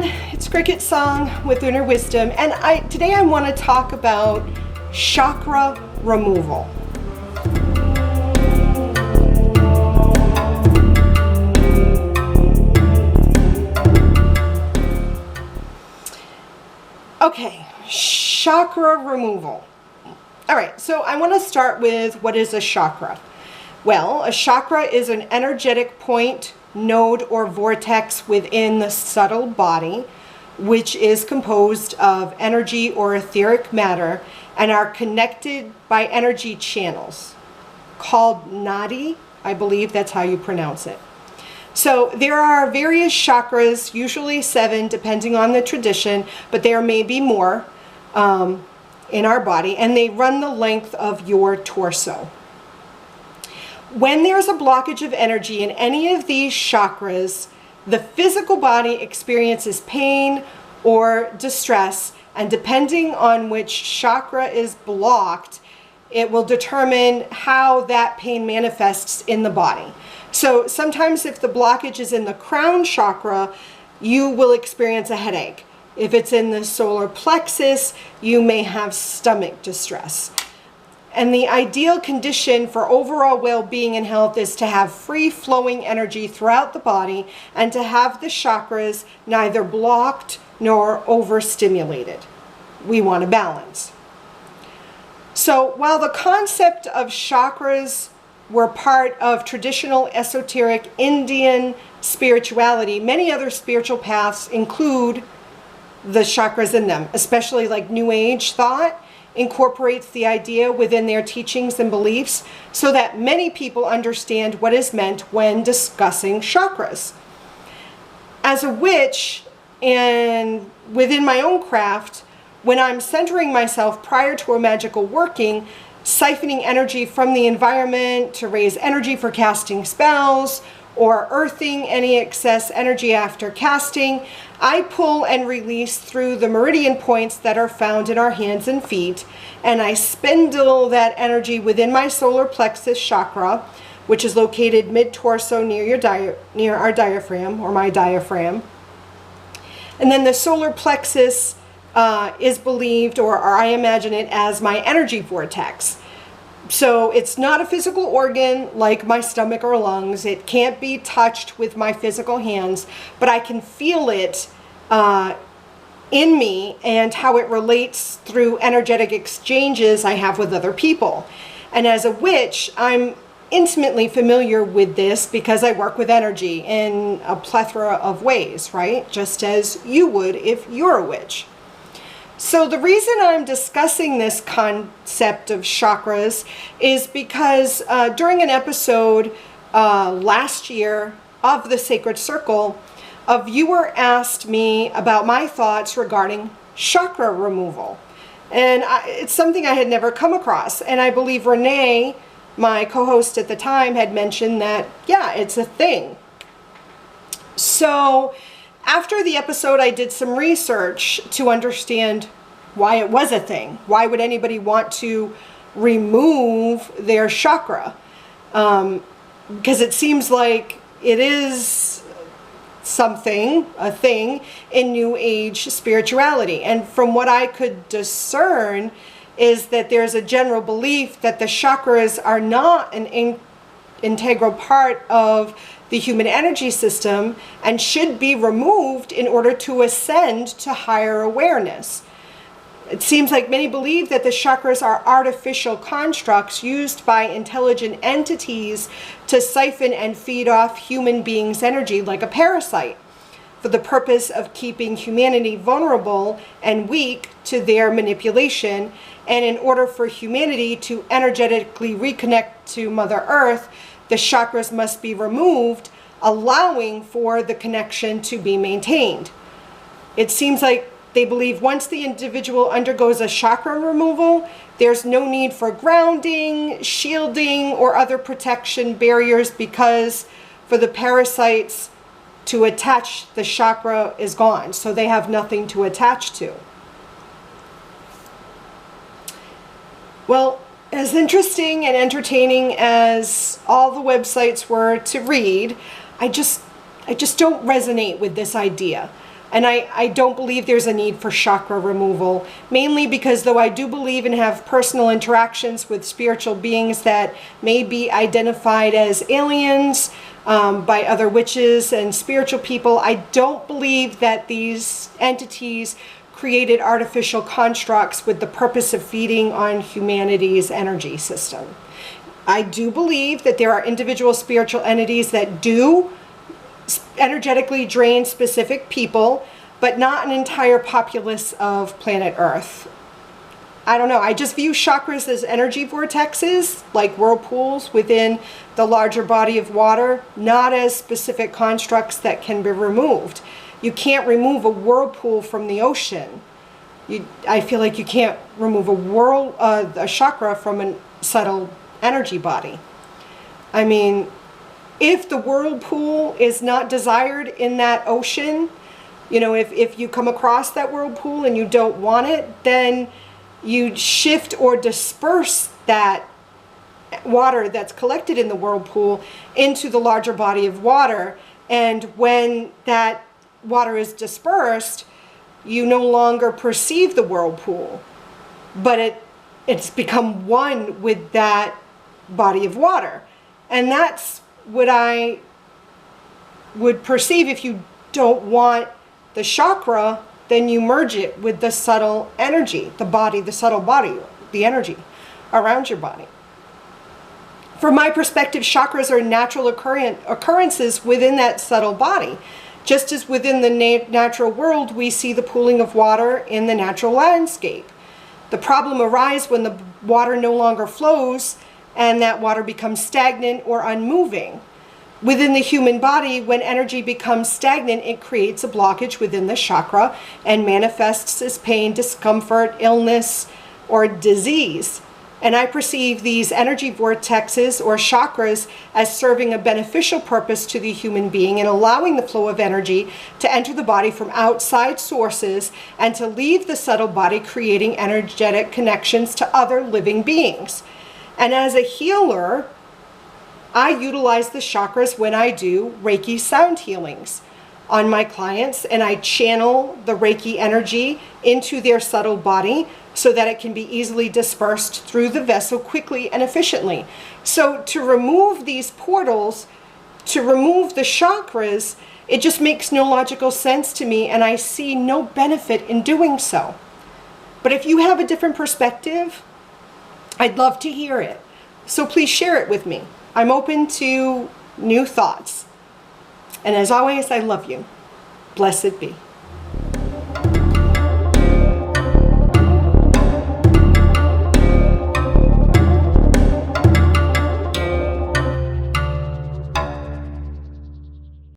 everyone, it's CricketSong with Lunar Wisdom, and today I want to talk about chakra removal. Okay, chakra removal. All right, so I want to start with what is a chakra. Well, a chakra is an energetic point, node, or vortex within the subtle body, which is composed of energy or etheric matter and are connected by energy channels called nadi. I believe that's how you pronounce it. So there are various chakras, usually 7 depending on the tradition, but there may be more in our body, and they run the length of your torso. When there's a blockage of energy in any of these chakras, the physical body experiences pain or distress, and depending on which chakra is blocked, it will determine how that pain manifests in the body. So sometimes if the blockage is in the crown chakra, you will experience a headache. If it's in the solar plexus, you may have stomach distress. And the ideal condition for overall well-being and health is to have free-flowing energy throughout the body and to have the chakras neither blocked nor overstimulated. We want a balance. So while the concept of chakras were part of traditional esoteric Indian spirituality, many other spiritual paths include the chakras in them, especially like New Age thought incorporates the idea within their teachings and beliefs so that many people understand what is meant when discussing chakras. As a witch, and within my own craft, when I'm centering myself prior to a magical working, siphoning energy from the environment to raise energy for casting spells, or earthing any excess energy after casting, I pull and release through the meridian points that are found in our hands and feet, and I spindle that energy within my solar plexus chakra, which is located mid-torso near our diaphragm, or my diaphragm. And then the solar plexus is believed, or I imagine it as my energy vortex. So it's not a physical organ like my stomach or lungs. It can't be touched with my physical hands, but I can feel it in me and how it relates through energetic exchanges I have with other people. And as a witch, I'm intimately familiar with this because I work with energy in a plethora of ways, right? Just as you would if you're a witch. So the reason I'm discussing this concept of chakras is because during an episode last year of The Sacred Circle, a viewer asked me about my thoughts regarding chakra removal. And it's something I had never come across. And I believe Renee, my co-host at the time, had mentioned that, yeah, it's a thing. So after the episode, I did some research to understand why it was a thing. Why would anybody want to remove their chakra? Because it seems like it is a thing in New Age spirituality. And from what I could discern is that there's a general belief that the chakras are not an integral part of the human energy system and should be removed in order to ascend to higher awareness. It seems like many believe that the chakras are artificial constructs used by intelligent entities to siphon and feed off human beings' energy like a parasite for the purpose of keeping humanity vulnerable and weak to their manipulation. And in order for humanity to energetically reconnect to Mother Earth, the chakras must be removed, allowing for the connection to be maintained. It seems like they believe once the individual undergoes a chakra removal, there's no need for grounding, shielding, or other protection barriers because for the parasites to attach, the chakra is gone. So they have nothing to attach to. Well, as interesting and entertaining as all the websites were to read, I just don't resonate with this idea. And I don't believe there's a need for chakra removal, mainly because though I do believe and have personal interactions with spiritual beings that may be identified as aliens by other witches and spiritual people, I don't believe that these entities created artificial constructs with the purpose of feeding on humanity's energy system. I do believe that there are individual spiritual entities that do energetically drain specific people, but not an entire populace of planet Earth. I don't know. I just view chakras as energy vortexes, like whirlpools within the larger body of water, not as specific constructs that can be removed. You can't remove a whirlpool from the ocean. I feel like you can't remove a chakra from a subtle energy body. I mean, if the whirlpool is not desired in that ocean, you know, if you come across that whirlpool and you don't want it, then you shift or disperse that water that's collected in the whirlpool into the larger body of water. And when that water is dispersed, you no longer perceive the whirlpool, but it's become one with that body of water. And that's what I would perceive. If you don't want the chakra, then you merge it with the subtle energy, the body, the subtle body, the energy around your body. From my perspective, chakras are natural occurrences within that subtle body. Just as within the natural world, we see the pooling of water in the natural landscape. The problem arises when the water no longer flows and that water becomes stagnant or unmoving. Within the human body, when energy becomes stagnant, it creates a blockage within the chakra and manifests as pain, discomfort, illness, or disease. And I perceive these energy vortexes or chakras as serving a beneficial purpose to the human being and allowing the flow of energy to enter the body from outside sources and to leave the subtle body, creating energetic connections to other living beings. And as a healer, I utilize the chakras when I do Reiki sound healings on my clients, and I channel the Reiki energy into their subtle body so that it can be easily dispersed through the vessel quickly and efficiently. So to remove these portals, to remove the chakras, it just makes no logical sense to me, and I see no benefit in doing so. But if you have a different perspective, I'd love to hear it. So please share it with me. I'm open to new thoughts. And as always, I love you. Blessed be.